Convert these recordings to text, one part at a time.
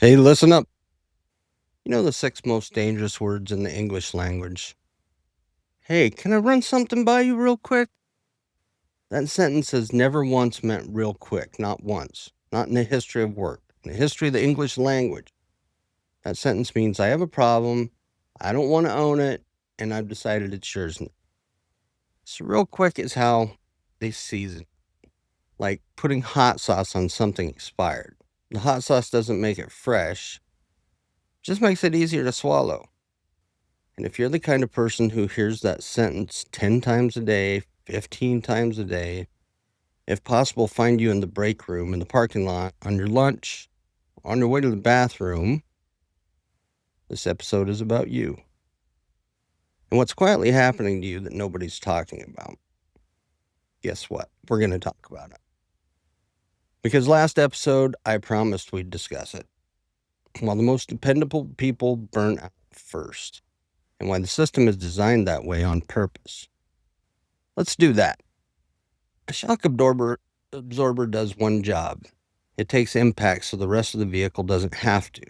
Hey, listen up. You know the six most dangerous words in the English language? Hey, can I run something by you real quick? That sentence has never once meant real quick, not once. Not in the history of work, in the history of the English language. That sentence means I have a problem, I don't want to own it, and I've decided it's yours. So, real quick is how they season, like putting hot sauce on something expired. The hot sauce doesn't make it fresh, just makes it easier to swallow. And if you're the kind of person who hears that sentence 10 times a day, 15 times a day, if possible, find you in the break room, in the parking lot, on your lunch, on your way to the bathroom, this episode is about you. And what's quietly happening to you that nobody's talking about. Guess what? We're going to talk about it. Because last episode, I promised we'd discuss it. While the most dependable people burn out first, and why the system is designed that way on purpose. Let's do that. A shock absorber does one job. It takes impact so the rest of the vehicle doesn't have to.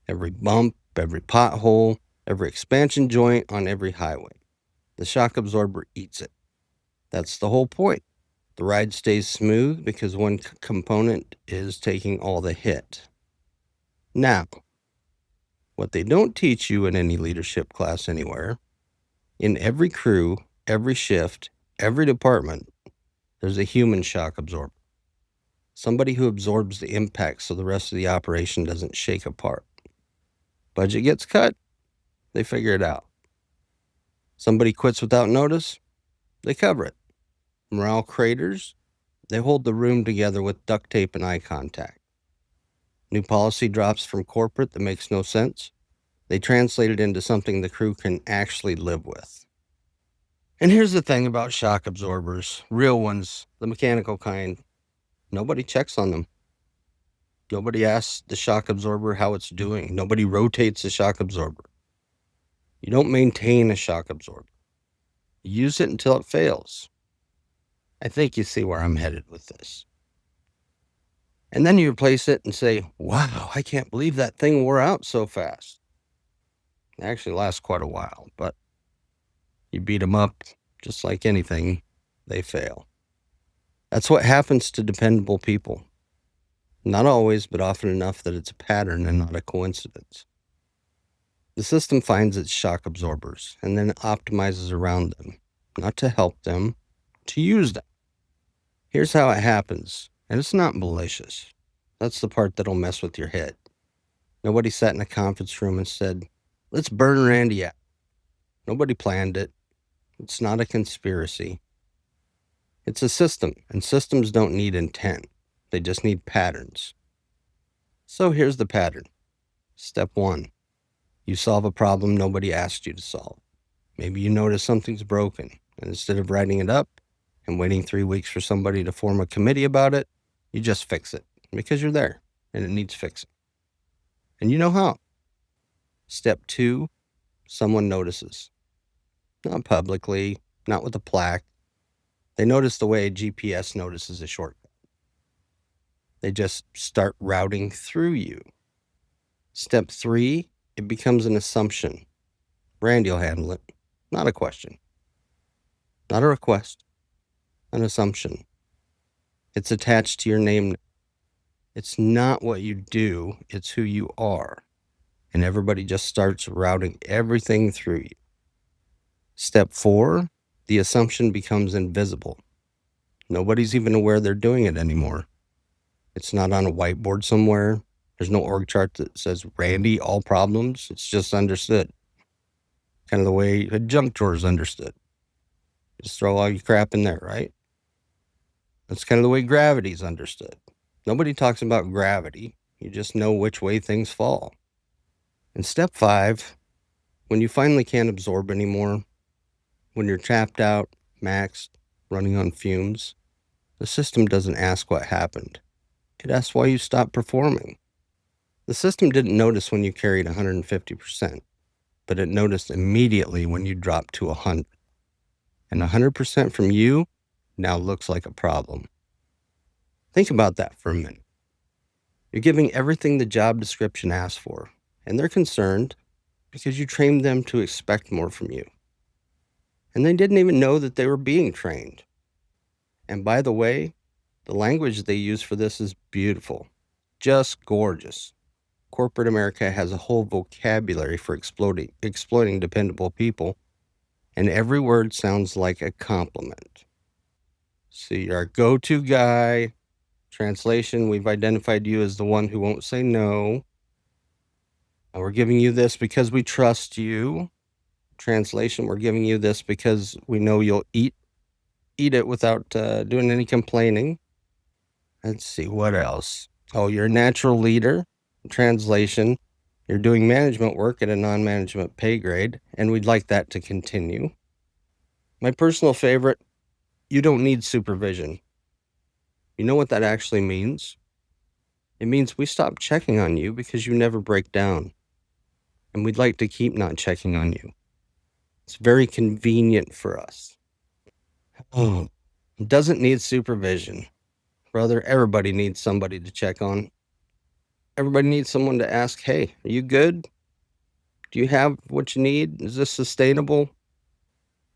Every bump, every pothole, every expansion joint on every highway. The shock absorber eats it. That's the whole point. The ride stays smooth because one component is taking all the hit. Now, what they don't teach you in any leadership class anywhere, in every crew, every shift, every department, there's a human shock absorber. Somebody who absorbs the impact so the rest of the operation doesn't shake apart. Budget gets cut, they figure it out. Somebody quits without notice, they cover it. Morale craters, they hold the room together with duct tape and eye contact. New policy drops from corporate that makes no sense, they translate it into something the crew can actually live with. And here's the thing about shock absorbers, real ones, the mechanical kind, nobody checks on them. Nobody asks the shock absorber how it's doing. Nobody rotates the shock absorber. You don't maintain a shock absorber. You use it until it fails. I think you see where I'm headed with this. And then you replace it and say, wow, I can't believe that thing wore out so fast. It actually lasts quite a while, but you beat them up, just like anything, they fail. That's what happens to dependable people. Not always, but often enough that it's a pattern and not a coincidence. The system finds its shock absorbers and then optimizes around them, not to help them, to use them. Here's how it happens, and it's not malicious. That's the part that'll mess with your head. Nobody sat in a conference room and said, let's burn Randy out. Nobody planned it. It's not a conspiracy. It's a system, and systems don't need intent. They just need patterns. So here's the pattern. Step 1. You solve a problem nobody asked you to solve. Maybe you notice something's broken, and instead of writing it up and waiting 3 weeks for somebody to form a committee about it, you just fix it because you're there and it needs fixing. And you know how. Step 2, someone notices. Not publicly, not with a plaque. They notice the way a GPS notices a shortcut. They just start routing through you. Step 3, it becomes an assumption. Randy will handle it. Not a question. Not a request. An assumption. It's attached to your name. It's not what you do, it's who you are. And everybody just starts routing everything through you. Step 4, the assumption becomes invisible. Nobody's even aware they're doing it anymore. It's not on a whiteboard somewhere. There's no org chart that says Randy, all problems. It's just understood. Kind of the way a junk drawer is understood. Just throw all your crap in there, right? That's kind of the way gravity is understood. Nobody talks about gravity. You just know which way things fall. And step 5, when you finally can't absorb anymore, when you're tapped out, maxed, running on fumes, the system doesn't ask what happened. It asks why you stopped performing. The system didn't notice when you carried 150%, but it noticed immediately when you dropped to 100. And 100% from you now looks like a problem. Think about that for a minute. You're giving everything the job description asks for, and they're concerned because you trained them to expect more from you. And they didn't even know that they were being trained. And by the way, the language they use for this is beautiful, just gorgeous. Corporate America has a whole vocabulary for exploiting dependable people, and every word sounds like a compliment. So you're our go-to guy. Translation, we've identified you as the one who won't say no. We're giving you this because we trust you. Translation, we're giving you this because we know you'll eat it without doing any complaining. Let's see, what else? Oh, you're a natural leader. Translation, you're doing management work at a non-management pay grade, and we'd like that to continue. My personal favorite, you don't need supervision. You know what that actually means? It means we stop checking on you because you never break down, and we'd like to keep not checking on you. It's very convenient for us. Oh, it doesn't need supervision. Brother, everybody needs somebody to check on. Everybody needs someone to ask, hey, are you good? Do you have what you need? Is this sustainable?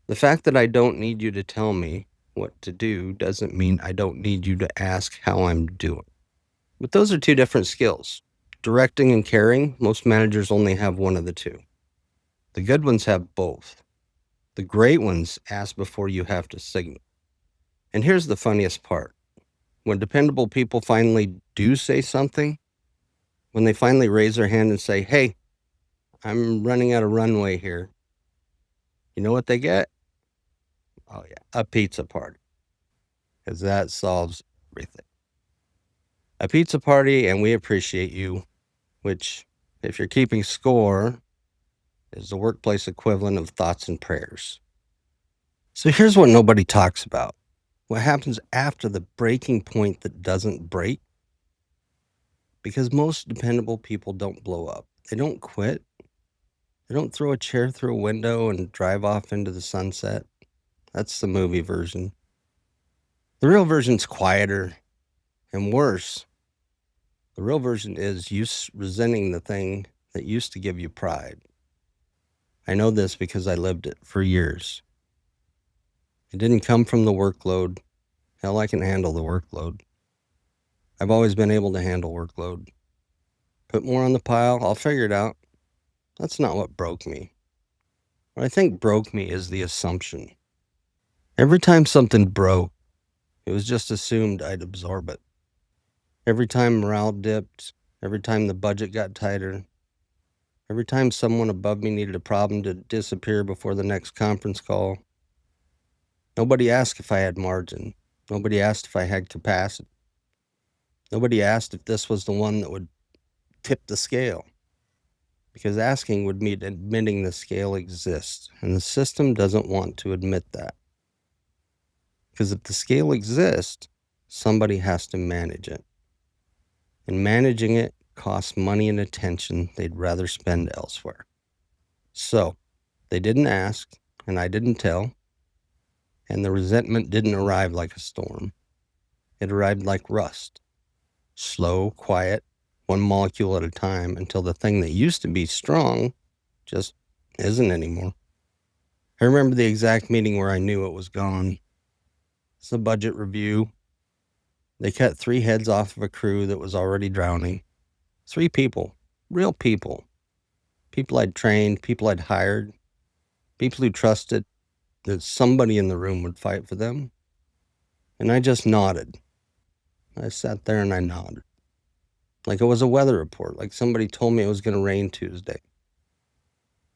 The fact that I don't need you to tell me what to do doesn't mean I don't need you to ask how I'm doing. But those are two different skills. Directing and caring, most managers only have one of the two. The good ones have both. The great ones ask before you have to signal. And here's the funniest part. When dependable people finally do say something, when they finally raise their hand and say, hey, I'm running out of runway here, you know what they get? Oh, yeah, a pizza party. Because that solves everything. A pizza party, and we appreciate you, which, if you're keeping score, is the workplace equivalent of thoughts and prayers. So here's what nobody talks about. What happens after the breaking point that doesn't break? Because most dependable people don't blow up. They don't quit. They don't throw a chair through a window and drive off into the sunset. That's the movie version. The real version's quieter and worse. The real version is you resenting the thing that used to give you pride. I know this because I lived it for years. It didn't come from the workload. Hell, I can handle the workload. I've always been able to handle workload. Put more on the pile, I'll figure it out. That's not what broke me. What I think broke me is the assumption. Every time something broke, it was just assumed I'd absorb it. Every time morale dipped, every time the budget got tighter, every time someone above me needed a problem to disappear before the next conference call, nobody asked if I had margin. Nobody asked if I had capacity. Nobody asked if this was the one that would tip the scale. Because asking would mean admitting the scale exists, and the system doesn't want to admit that. Because if the scale exists, somebody has to manage it. And managing it costs money and attention they'd rather spend elsewhere. So, they didn't ask, and I didn't tell, and the resentment didn't arrive like a storm. It arrived like rust. Slow, quiet, one molecule at a time, until the thing that used to be strong just isn't anymore. I remember the exact meeting where I knew it was gone. It's a budget review. They cut 3 heads off of a crew that was already drowning. 3 people, real people. People I'd trained, people I'd hired, people who trusted that somebody in the room would fight for them. And I just nodded. I sat there and I nodded. Like it was a weather report, like somebody told me it was going to rain Tuesday.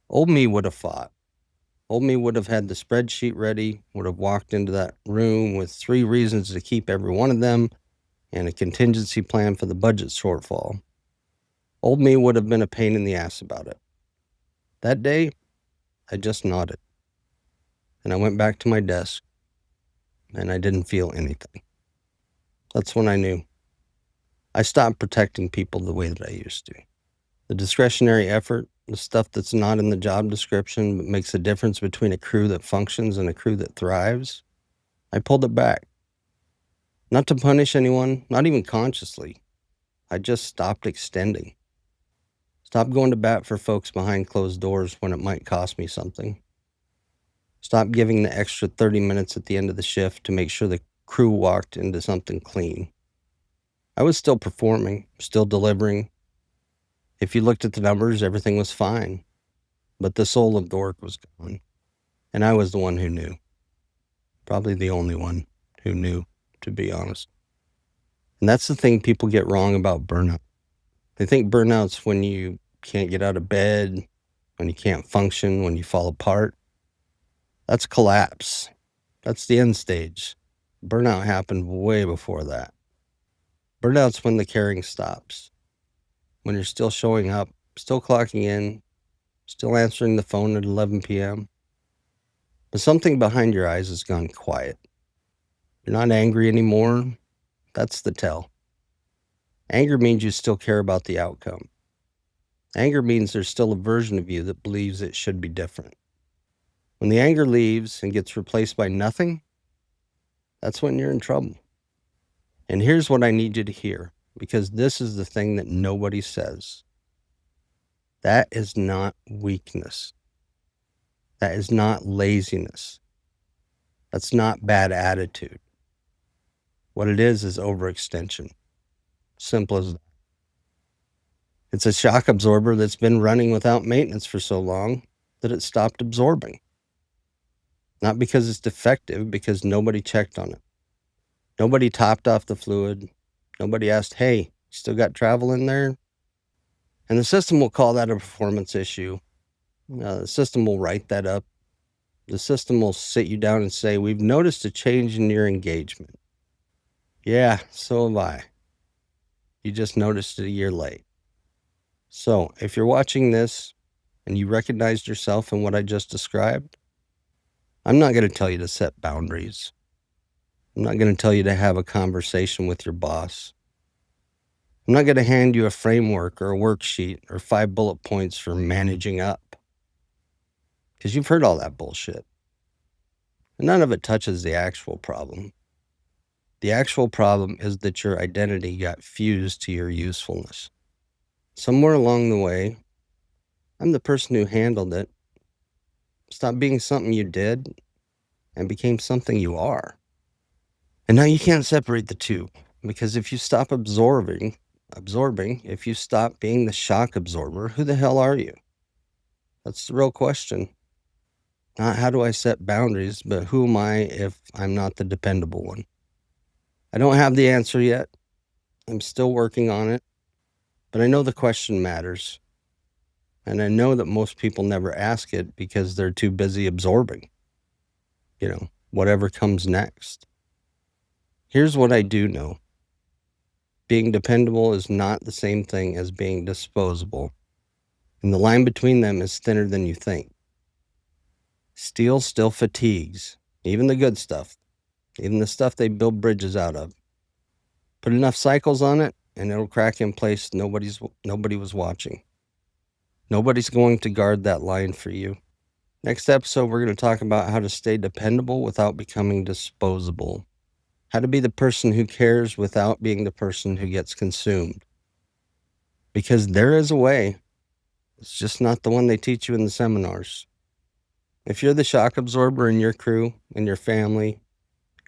Old me would have fought. Old me would have had the spreadsheet ready, would have walked into that room with 3 reasons to keep every one of them and a contingency plan for the budget shortfall. Old me would have been a pain in the ass about it. That day, I just nodded. And I went back to my desk, and I didn't feel anything. That's when I knew. I stopped protecting people the way that I used to. The discretionary effort, the stuff that's not in the job description but makes a difference between a crew that functions and a crew that thrives, I pulled it back. Not to punish anyone, not even consciously. I just stopped extending. Stop going to bat for folks behind closed doors when it might cost me something. Stop giving the extra 30 minutes at the end of the shift to make sure the crew walked into something clean. I was still performing, still delivering. If you looked at the numbers, everything was fine. But the soul of the work was gone. And I was the one who knew. Probably the only one who knew, to be honest. And that's the thing people get wrong about burnout. They think burnout's when you can't get out of bed, when you can't function, when you fall apart. That's collapse. That's the end stage. Burnout happened way before that. Burnout's when the caring stops. When you're still showing up, still clocking in, still answering the phone at 11 p.m. But something behind your eyes has gone quiet. You're not angry anymore. That's the tell. Anger means you still care about the outcome. Anger means there's still a version of you that believes it should be different. When the anger leaves and gets replaced by nothing, that's when you're in trouble. And here's what I need you to hear, because this is the thing that nobody says. That is not weakness. That is not laziness. That's not bad attitude. What it is overextension. Simple as that. It's a shock absorber that's been running without maintenance for so long that it stopped absorbing. Not because it's defective, because nobody checked on it. Nobody topped off the fluid. Nobody asked, hey, still got travel in there? And the system will call that a performance issue. The system will write that up. The system will sit you down and say, we've noticed a change in your engagement. Yeah, so have I. You just noticed it a year late. So if you're watching this and you recognized yourself in what I just described, I'm not going to tell you to set boundaries. I'm not going to tell you to have a conversation with your boss. I'm not going to hand you a framework or a worksheet or 5 bullet points for managing up. Because you've heard all that bullshit. And none of it touches the actual problem. The actual problem is that your identity got fused to your usefulness. Somewhere along the way, I'm the person who handled it, stopped being something you did, and became something you are. And now you can't separate the two, because if you stop absorbing, if you stop being the shock absorber, who the hell are you? That's the real question. Not how do I set boundaries, but who am I if I'm not the dependable one? I don't have the answer yet. I'm still working on it, but I know the question matters. And I know that most people never ask it because they're too busy absorbing, whatever comes next. Here's what I do know. Being dependable is not the same thing as being disposable. And the line between them is thinner than you think. Steel still fatigues, even the good stuff, even the stuff they build bridges out of. Put enough cycles on it, and it'll crack in place nobody was watching. Nobody's going to guard that line for you. Next episode, we're going to talk about how to stay dependable without becoming disposable. How to be the person who cares without being the person who gets consumed. Because there is a way. It's just not the one they teach you in the seminars. If you're the shock absorber in your crew, in your family,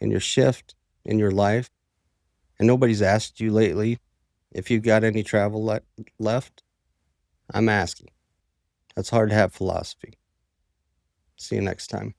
in your shift, in your life, and nobody's asked you lately if you've got any travel left, I'm asking. That's hard to have philosophy. See you next time.